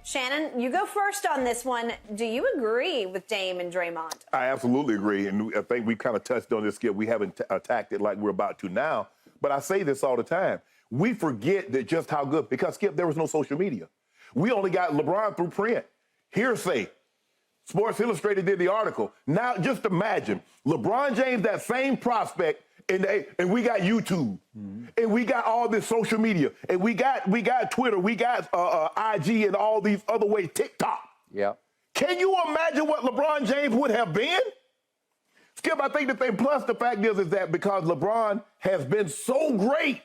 Shannon, you go first on this one. Do you agree with Dame and Draymond? I absolutely agree, and I think we kind of touched on this, Skip. We haven't attacked it like we're about to now, but I say this all the time. We forget that just how good, because, Skip, there was no social media. We only got LeBron through print. Hearsay. Sports Illustrated did the article. Now, just imagine, LeBron James, that same prospect, and we got YouTube, and we got all this social media, and we got Twitter, we got IG, and all these other ways, TikTok. Yeah. Can you imagine what LeBron James would have been? Skip, I think the thing, plus the fact is that because LeBron has been so great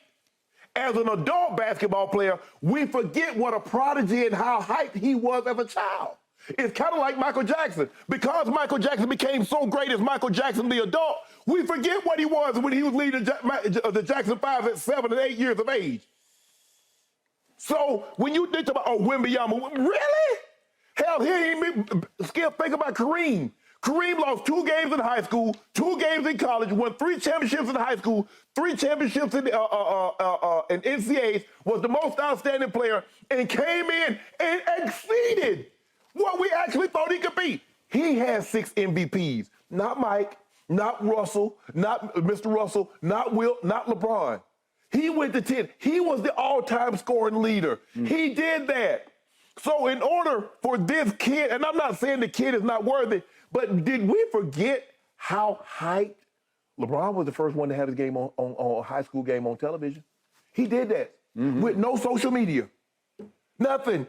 as an adult basketball player, we forget what a prodigy and how hyped he was as a child. It's kind of like Michael Jackson. Because Michael Jackson became so great as Michael Jackson, the adult, we forget what he was when he was leading the Jackson 5 at 7 and 8 years of age. So when you think about, Wembanyama, really? Hell, Skip, think about Kareem. Kareem lost 2 games in high school, 2 games in college, won 3 championships in high school, 3 championships in NCAAs, was the most outstanding player, and came in and exceeded what we actually thought he could be. He has 6 MVPs. Not Mike, not Russell, not Mr. Russell, not Will, not LeBron. He went to 10. He was the all-time scoring leader. He did that. So in order for this kid, and I'm not saying the kid is not worthy, but did we forget how hyped? LeBron was the first one to have his game on a high school game on television. He did that with no social media. Nothing.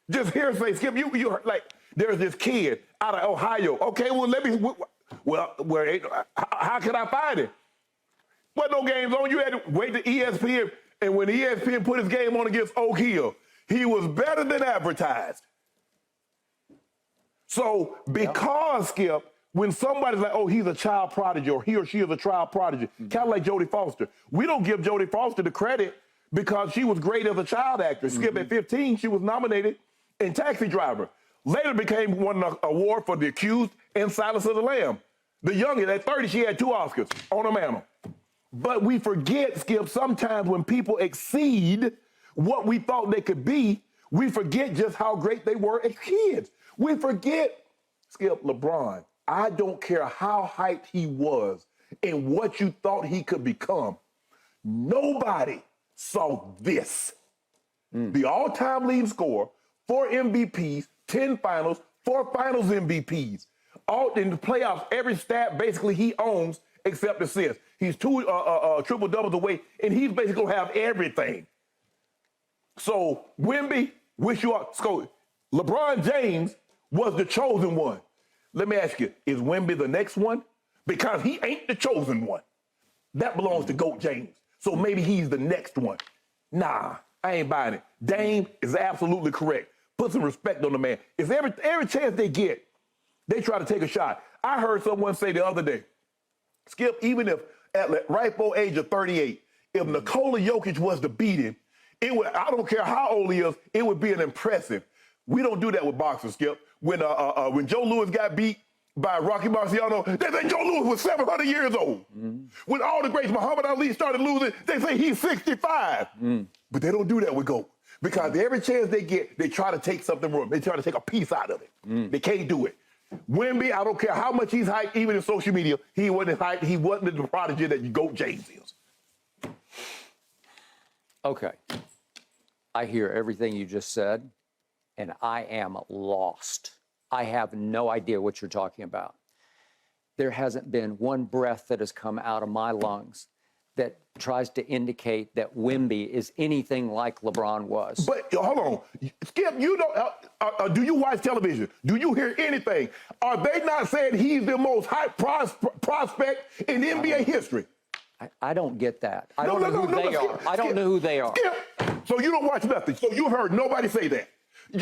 Just hearsay. Skip, you heard, like, there's this kid out of Ohio. Okay, well, how can I find him? Wasn't no games on. You had to wait to ESPN, and when ESPN put his game on against Oak Hill, he was better than advertised. So because, Skip, when somebody's like, oh, he's a child prodigy, or he or she is a child prodigy, kind of like Jodie Foster, we don't give Jodie Foster the credit because she was great as a child actress. Skip, at 15, she was nominated in Taxi Driver. Later won an award for The Accused and Silence of the Lamb. The youngest, at 30, she had 2 Oscars on her mantle. But we forget, Skip, sometimes when people exceed what we thought they could be, we forget just how great they were as kids. We forget, Skip, LeBron, I don't care how hyped he was and what you thought he could become. Nobody saw this. The all-time leading scorer, 4 MVPs, 10 finals, 4 finals MVPs. All in the playoffs, every stat basically he owns except assists. He's 2 triple doubles away, and he's basically gonna have everything. So Wemby, wish you all. So LeBron James was the chosen one. Let me ask you, is Wemby the next one? Because he ain't the chosen one. That belongs to GOAT James. So maybe he's the next one. Nah, I ain't buying it. Dame is absolutely correct. Put some respect on the man. If every chance they get, they try to take a shot. I heard someone say the other day, Skip, even if at the ripe old age of 38, if Nikola Jokic was to beat him, I don't care how old he is, it would be an impressive. We don't do that with boxers, Skip. When Joe Louis got beat by Rocky Marciano, they say Joe Louis was 700 years old. When all the greats, Muhammad Ali started losing, they say he's 65. But they don't do that with GOAT. Because every chance they get, they try to take something from it. They try to take a piece out of it. They can't do it. Wemby, I don't care how much he's hyped, even in social media, he wasn't hyped. He wasn't the prodigy that GOAT James is. Okay. I hear everything you just said, and I am lost. I have no idea what you're talking about. There hasn't been one breath that has come out of my lungs that tries to indicate that Wemby is anything like LeBron was. But hold on, Skip, you don't. Do you watch television? Do you hear anything? Are they not saying he's the most hyped prospect in NBA history? I don't get that. I don't know who they are. I don't know who they are. Skip. So you don't watch nothing. So you heard nobody say that.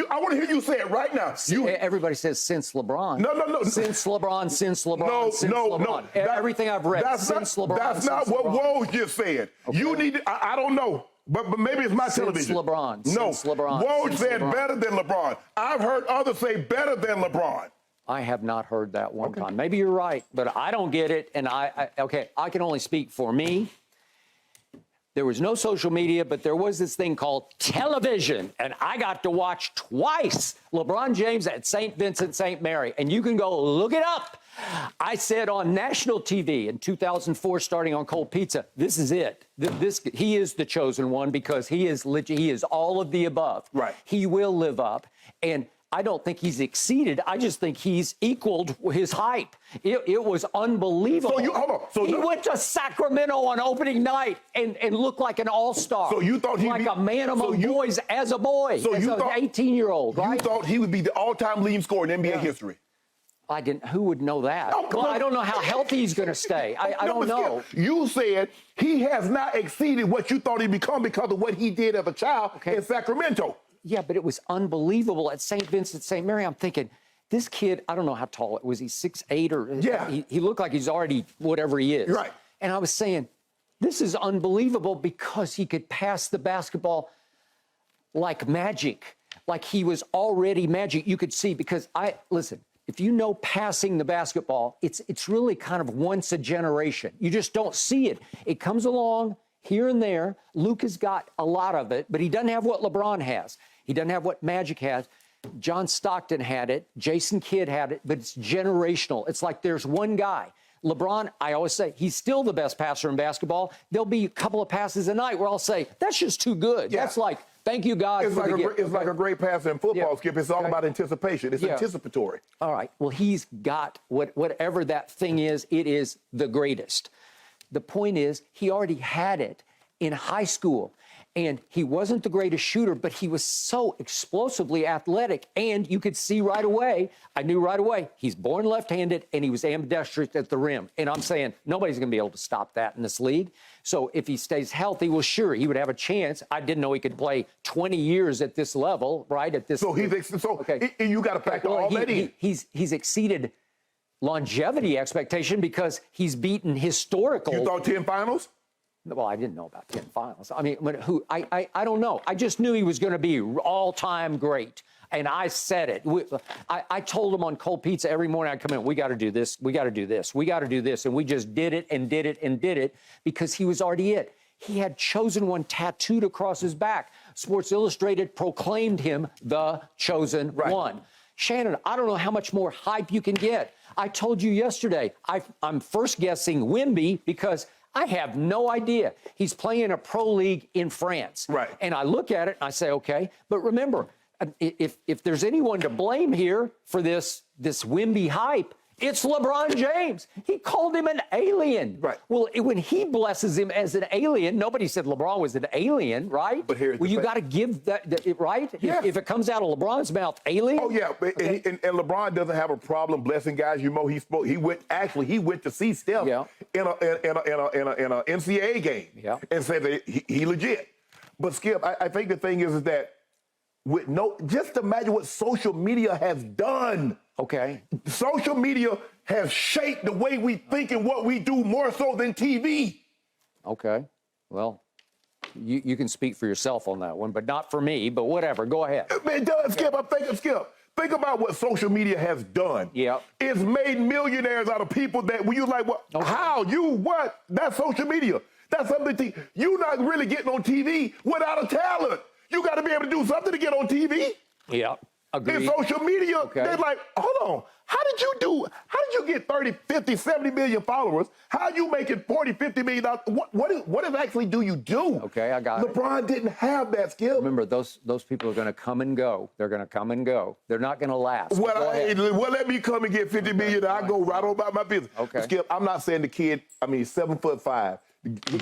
I want to hear you say it right now. Everybody says since LeBron. No. Since LeBron, since LeBron, since LeBron. No. Everything I've read, since LeBron. That's not what Woj just said. Okay. You need to, I don't know, but maybe it's my television. Since LeBron. No, since LeBron. Woj said better than LeBron. I've heard others say better than LeBron. I have not heard that one time. Maybe you're right, but I don't get it. And I can only speak for me. There was no social media, but there was this thing called television, and I got to watch twice LeBron James at St. Vincent St. Mary, and you can go look it up. I said on national TV in 2004, starting on Cold Pizza, this is it. He is the chosen one because he is all of the above. Right. He will live up, and I don't think he's exceeded. I just think he's equaled his hype. It was unbelievable. So hold on. So he went to Sacramento on opening night and looked like an all-star. So you thought he'd like be a man among boys as a boy. So as you an thought 18-year-old, right? You thought he would be the all-time leading scorer in NBA history. I didn't. Who would know that? Oh, well, I don't know how healthy he's going to stay. I don't know. You said he has not exceeded what you thought he'd become because of what he did as a child in Sacramento. Yeah, but it was unbelievable at St. Vincent St. Mary. I'm thinking, this kid, I don't know how tall, was he 6'8" or? Yeah. He looked like he's already whatever he is. Right. And I was saying, this is unbelievable because he could pass the basketball like magic, like he was already magic. You could see, because listen, if you know passing the basketball, it's really kind of once a generation. You just don't see it. It comes along here and there. Luke has got a lot of it, but he doesn't have what LeBron has. He doesn't have what Magic has. John Stockton had it. Jason Kidd had it, but it's generational. It's like there's one guy. LeBron, I always say, he's still the best passer in basketball. There'll be a couple of passes a night where I'll say, that's just too good. Yeah. That's like, thank you, God. It's like a great passer in football, Skip. It's all about anticipation. It's anticipatory. All right. Well, he's got whatever that thing is, it is the greatest. The point is, he already had it in high school. And he wasn't the greatest shooter, but he was so explosively athletic. And you could see right away, I knew right away, he's born left-handed and he was ambidextrous at the rim. And I'm saying nobody's going to be able to stop that in this league. So if he stays healthy, well, sure, he would have a chance. I didn't know he could play 20 years at this level, right? At this. So you got to factor all that in. He's exceeded longevity expectation because he's beaten historical. You thought 10 finals? Well, I didn't know about 10 finals. I mean, I don't know. I just knew he was going to be all-time great. And I said it. I told him on Cold Pizza every morning I come in, we got to do this, we got to do this, we got to do this. And we just did it and did it and did it because he was already it. He had chosen one tattooed across his back. Sports Illustrated proclaimed him the chosen one. Shannon, I don't know how much more hype you can get. I told you yesterday, I'm first guessing Wemby because I have no idea. He's playing a pro league in France. Right. And I look at it and I say, okay, but remember, if there's anyone to blame here for this Wemby hype, it's LeBron James. He called him an alien. Right. Well, when he blesses him as an alien, nobody said LeBron was an alien, right? But here's you got to give that, right? Yeah. If it comes out of LeBron's mouth, alien. Oh yeah, and LeBron doesn't have a problem blessing guys. You know, he went to see Steph in a NCAA game and said that he legit. But Skip, I think the thing is that just imagine what social media has done. Okay. Social media has shaped the way we think and what we do more so than TV. Okay. Well, you can speak for yourself on that one, but not for me, but whatever. Go ahead. Man, it does, Skip. I'm thinking, Skip. Think about what social media has done. Yeah. It's made millionaires out of people that when you're like, what? Okay. How? You what? That's social media. That's something you're not really getting on TV without a talent. You got to be able to do something to get on TV. Yeah. Agreed. In social media, they're like, hold on. How did you get 30, 50, 70 million followers? How are you making 40, 50 million dollars? What exactly do you do? Okay, I got it. LeBron didn't have that skill. Remember, those people are going to come and go. They're going to come and go. They're not going to last. Well, let me come and get 50 million. I go right on about my business. Okay. Skip, I'm not saying the kid, 7'5".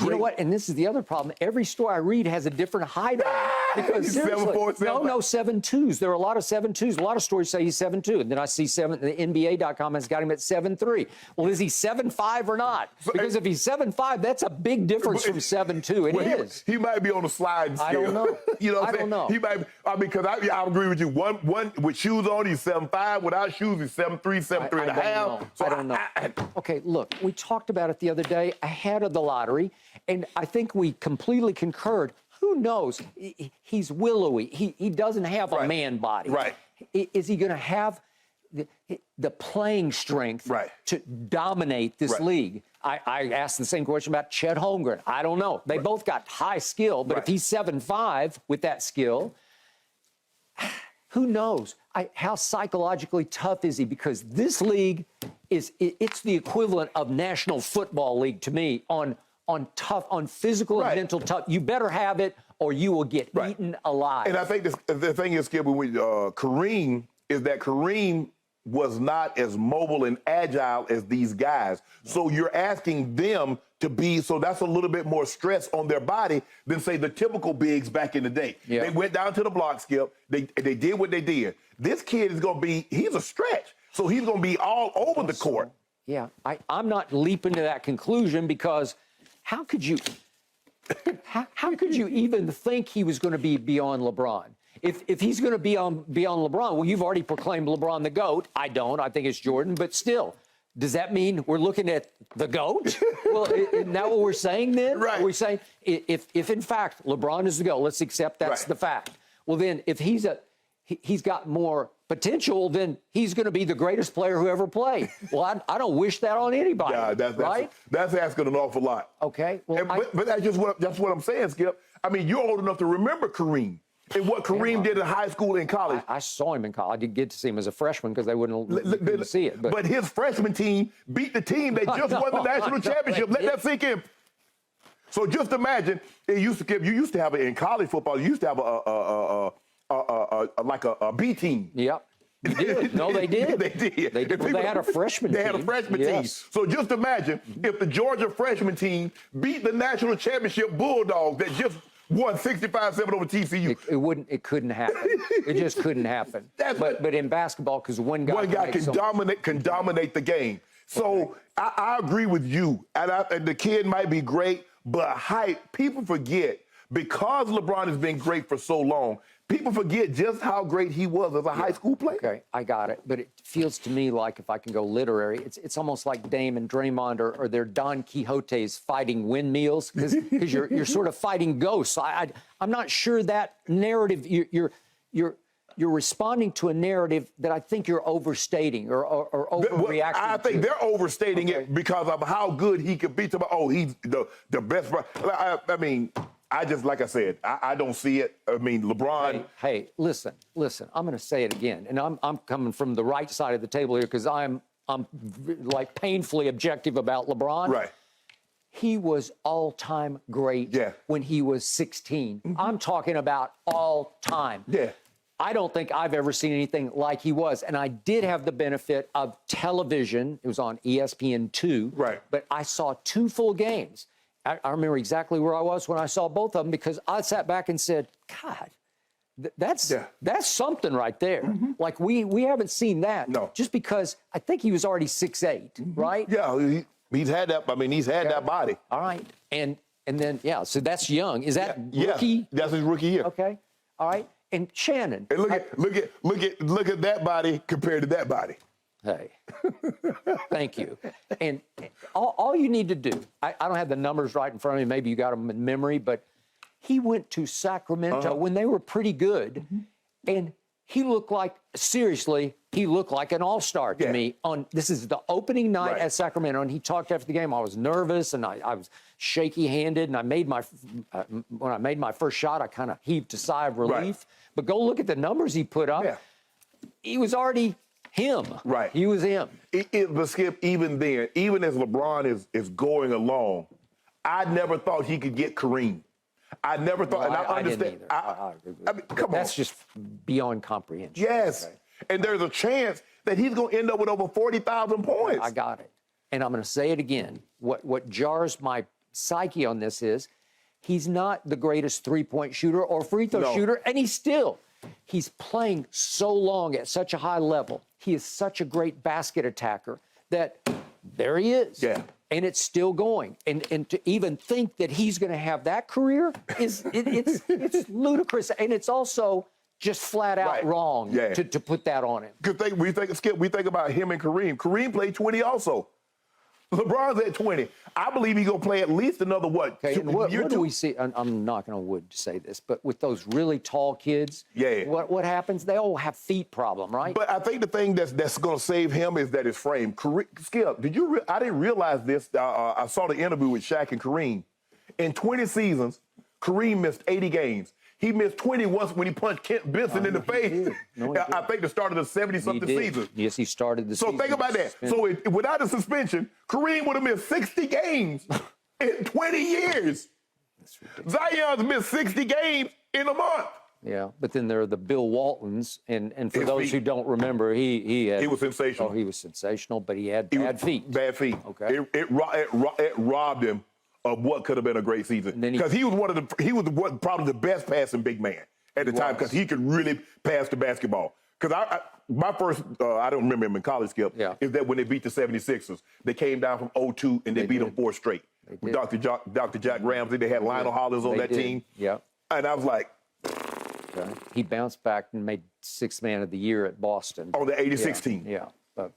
You know what? And this is the other problem. Every story I read has a different height on it. Because seriously, 7'4", 7'2". There are a lot of 7'2s. A lot of stories say he's 7'2". And then I see the NBA.com has got him at 7'3". Well, is he 7'5" or not? Because if he's 7'5", that's a big difference from 7'2". It is. He might be on the sliding scale. I don't know. You know what I don't know. He might. Because I agree with you. One with shoes on, he's 7'5". Without shoes, he's 7'3", 7'3 and a half. So I don't know. Okay, look, we talked about it the other day ahead of the lottery. And I think we completely concurred. Who knows? He's willowy. He doesn't have a man body. Right. Is he going to have the playing strength to dominate this league. I asked the same question about Chet Holmgren. I don't know. They both got high skill, but if he's 7'5" with that skill, who knows? How psychologically tough is he? Because this league it's the equivalent of National Football League to me on physical and mental tough. You better have it or you will get eaten alive. And I think the thing is, Skip, with Kareem, is that Kareem was not as mobile and agile as these guys. So you're asking them to be, so that's a little bit more stress on their body than, say, the typical bigs back in the day. They went down to the block, Skip. They did what they did. This kid is going to be, he's a stretch. So he's going to be all over the court. Yeah, I'm not leaping to that conclusion because how could you even think he was going to be beyond LeBron? If he's going to be beyond LeBron, well, you've already proclaimed LeBron the GOAT. I don't. I think it's Jordan. But still, does that mean we're looking at the GOAT? Well, isn't that what we're saying then? Right. We're saying if in fact LeBron is the GOAT, let's accept that's the fact. Well, then if he's got more potential, then he's going to be the greatest player who ever played. Well, I don't wish that on anybody. Yeah, that's asking an awful lot. Okay. Well, but that's what I'm saying, Skip. I mean, you're old enough to remember Kareem and what Kareem did in high school and college. I saw him in college. I did get to see him as a freshman because they wouldn't see it. But his freshman team beat the team that just won the national championship. Let that sink in. So just imagine, you used to have in college football, you used to have a B team. Yep. You did. No, they did. They did. They did. Well, they had a freshman team. They had a freshman team. So just imagine if the Georgia freshman team beat the national championship Bulldogs that just won 65-7 over TCU. It couldn't happen. It just couldn't happen. But in basketball, because one guy can dominate the game. So I agree with you. And the kid might be great, but people forget, because LeBron has been great for so long, people forget just how great he was as a high school player. Okay, I got it. But it feels to me like, if I can go literary, it's almost like Dame and Draymond or their Don Quixotes fighting windmills, because you're sort of fighting ghosts. I'm not sure that narrative, you're responding to a narrative that I think you're overstating or overreacting. I think they're overstating it because of how good he could be. He's the best. I mean, like I said, I don't see it. I mean, LeBron. Hey, listen. I'm going to say it again, and I'm coming from the right side of the table here because I'm like painfully objective about LeBron. Right. He was all-time great when he was 16. I'm talking about all time. Yeah. I don't think I've ever seen anything like he was. And I did have the benefit of television. It was on ESPN2. Right. But I saw 2 full games. I remember exactly where I was when I saw both of them because I sat back and said, God, that's something right there. Like, we haven't seen that. No. Just because I think he was already 6'8", right? Yeah, he's had that. I mean, he's had that body. All right. And then, so that's young. Is that rookie? Yeah, that's his rookie year. Okay. All right. And Shannon. And look at that body compared to that body. Hey, thank you. And all you need to do, I don't have the numbers right in front of me. Maybe you got them in memory, but he went to Sacramento when they were pretty good, and he looked like an all-star to me. This is the opening night at Sacramento, and he talked after the game. I was nervous, and I was shaky-handed, and when I made my first shot, I kind of heaved a sigh of relief. Right. But go look at the numbers he put up. Yeah. He was already him. Right. He was him. But Skip, even then, even as LeBron is going along, I never thought he could get Kareem. I never thought, and I understand. Didn't either. I mean, come on. That's just beyond comprehension. Yes. Okay. And there's a chance that he's going to end up with over 40,000 points. I got it. And I'm going to say it again. What jars my psyche on this is he's not the greatest three-point shooter or free throw shooter, and he's playing so long at such a high level. He is such a great basket attacker that there he is. Yeah. And it's still going. And to even think that he's going to have that career it's ludicrous. And it's also just flat out wrong to put that on him. Skip, we think about him and Kareem. Kareem played 20 also. LeBron's at 20. I believe he's going to play at least another, Okay, and what year do two? we see? I'm knocking on wood to say this, but with those really tall kids, Yeah. what happens? They all have feet problem, right? But I think the thing that's going to save him is that his frame. Skip, I didn't realize this. I saw the interview with Shaq and Kareem. In 20 seasons, Kareem missed 80 games. He missed 20 once when he punched Kent Benson in the face. No, he I think the start of the 70-something season. Yes, he started the season. So think about that. So without the suspension, Kareem would have missed 60 games in 20 years. Zion's missed 60 games in a month. Yeah, but then there are the Bill Waltons, and for those who don't remember, he was sensational. Oh, he was sensational, but he had bad feet. Bad feet. Okay. It robbed him of what could have been a great season, because he was probably the best passing big man at the time, because he could really pass the basketball. Because my first, I don't remember him in college, Skip, is that when they beat the 76ers, they came down from 0-2 and they beat them 4 straight. With Dr. Jack Ramsey, they had Lionel Hollins on that team. Yeah. And I was like, okay. He bounced back and made 6th man of the year at Boston. On the 86 team. Yeah, but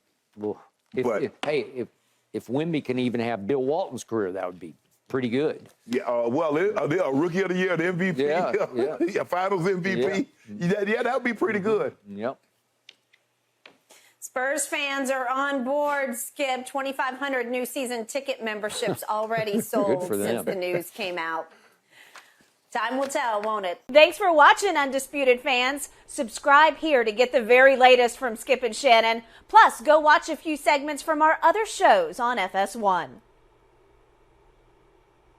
if Wemby can even have Bill Walton's career, that would be pretty good. Yeah, they're a rookie of the year, the MVP, Yeah. finals MVP. Yeah, that would be pretty good. Yep. Spurs fans are on board, Skip. 2,500 new season ticket memberships already sold since the news came out. Time will tell, won't it? Thanks for watching, Undisputed fans. Subscribe here to get the very latest from Skip and Shannon. Plus, go watch a few segments from our other shows on FS1.